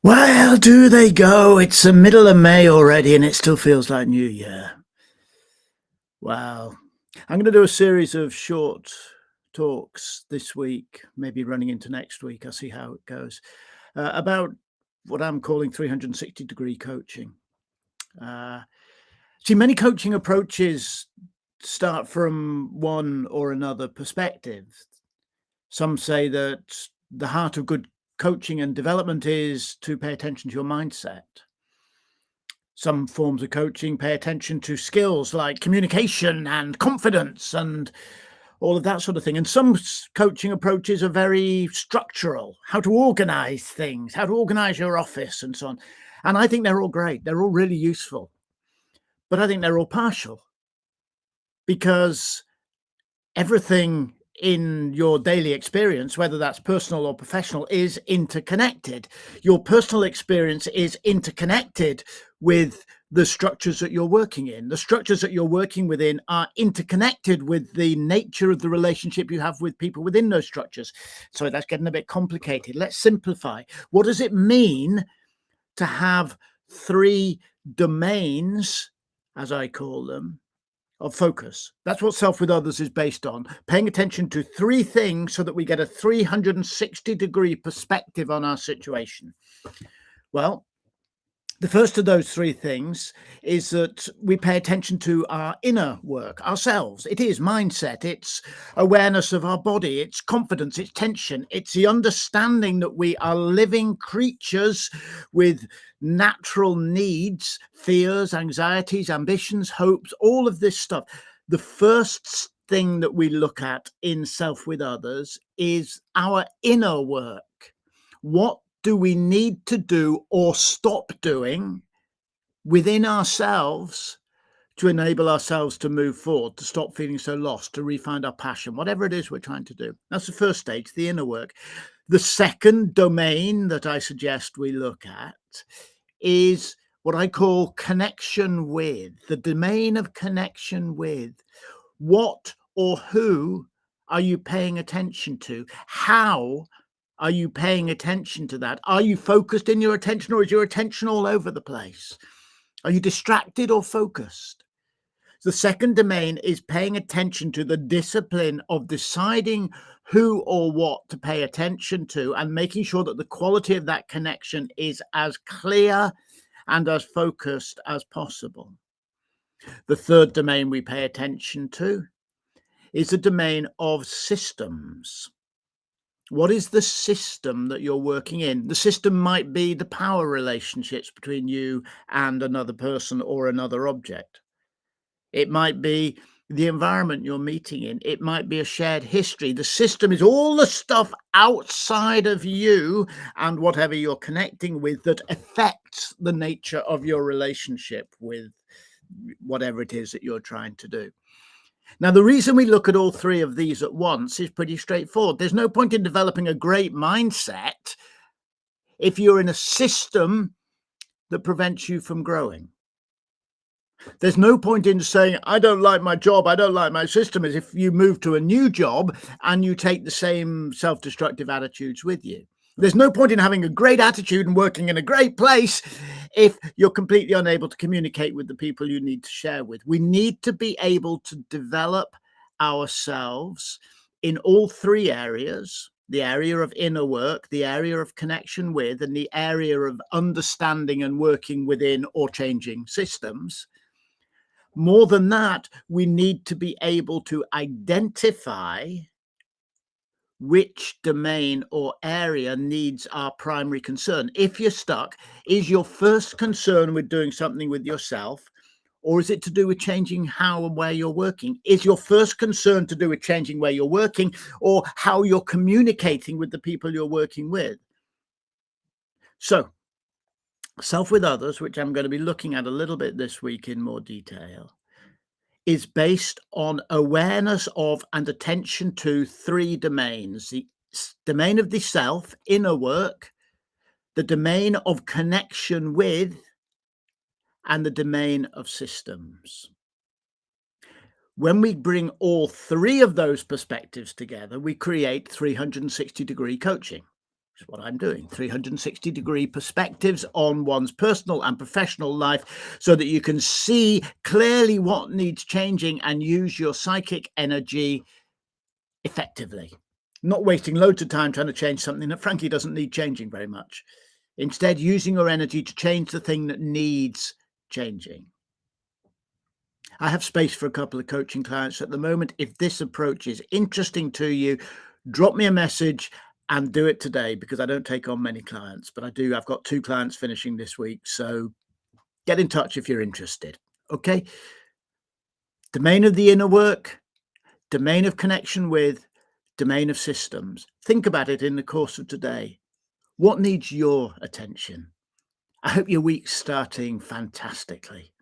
Well, do they go? It's the middle of May already and it still feels like New Year. Wow. I'm going to do a series of short talks this week, maybe running into next week. I'll see how it goes. About what I'm calling 360-degree coaching. Uh, many coaching approaches start from one or another perspective. Some say that the heart of good coaching and development is to pay attention to your mindset. Some forms of coaching pay attention to skills like communication and confidence and all of that sort of thing. And some coaching approaches are very structural, how to organize things, how to organize your office and so on. And I think they're all great. They're all really useful. But I think they're all partial because everything in your daily experience, whether that's personal or professional, is interconnected. Your personal experience is interconnected with the structures that you're working in. The structures that you're working within are interconnected with the nature of the relationship you have with people within those structures. So that's getting a bit complicated. Let's simplify. What does it mean to have three domains, as I call them, of focus? That's what Self with Others is based on. Paying attention to three things so that we get a 360-degree perspective on our situation. Well, the first of those three things is that we pay attention to our inner work, ourselves. It is mindset, it's awareness of our body, it's confidence, it's tension, it's the understanding that we are living creatures with natural needs, fears, anxieties, ambitions, hopes, all of this stuff. The first thing that we look at in Self with Others is our inner work. What do we need to do or stop doing within ourselves to enable ourselves to move forward, to stop feeling so lost, to refine our passion, whatever it is we're trying to do? That's the first stage, the inner work. The second domain that I suggest we look at is what I call connection with, the domain of connection with. What or who are you paying attention to? How are you paying attention to that? Are you focused in your attention, or is your attention all over the place? Are you distracted or focused? The second domain is paying attention to the discipline of deciding who or what to pay attention to and making sure that the quality of that connection is as clear and as focused as possible. The third domain we pay attention to is the domain of systems. What is the system that you're working in? The system might be the power relationships between you and another person or another object. It might be the environment you're meeting in. It might be a shared history. The system is all the stuff outside of you and whatever you're connecting with that affects the nature of your relationship with whatever it is that you're trying to do. Now, the reason we look at all three of these at once is pretty straightforward. There's no point in developing a great mindset if you're in a system that prevents you from growing. There's no point in saying, I don't like my job, I don't like my system, as if you move to a new job and you take the same self-destructive attitudes with you. There's no point in having a great attitude and working in a great place if you're completely unable to communicate with the people you need to share with. We need to be able to develop ourselves in all three areas: the area of inner work, the area of connection with, and the area of understanding and working within or changing systems. More than that, we need to be able to identify which domain or area needs our primary concern. If you're stuck, is your first concern with doing something with yourself, or is it to do with changing how and where you're working? Is your first concern to do with changing where you're working, or how you're communicating with the people you're working with? So, Self with Others, which I'm going to be looking at a little bit this week in more detail, is based on awareness of and attention to three domains: the domain of the self, inner work, the domain of connection with, and the domain of systems. When we bring all three of those perspectives together, we create 360-degree coaching. is what I'm doing. 360-degree perspectives on one's personal and professional life so that you can see clearly what needs changing and use your psychic energy effectively. Not wasting loads of time trying to change something that frankly doesn't need changing very much. Instead, using your energy to change the thing that needs changing. I have space for a couple of coaching clients at the moment. If this approach is interesting to you, drop me a message and do it today, because I don't take on many clients, but I do. I've got 2 clients finishing this week. So get in touch if you're interested. Okay. Domain of the inner work, domain of connection with, domain of systems. Think about it in the course of today. What needs your attention? I hope your week's starting fantastically.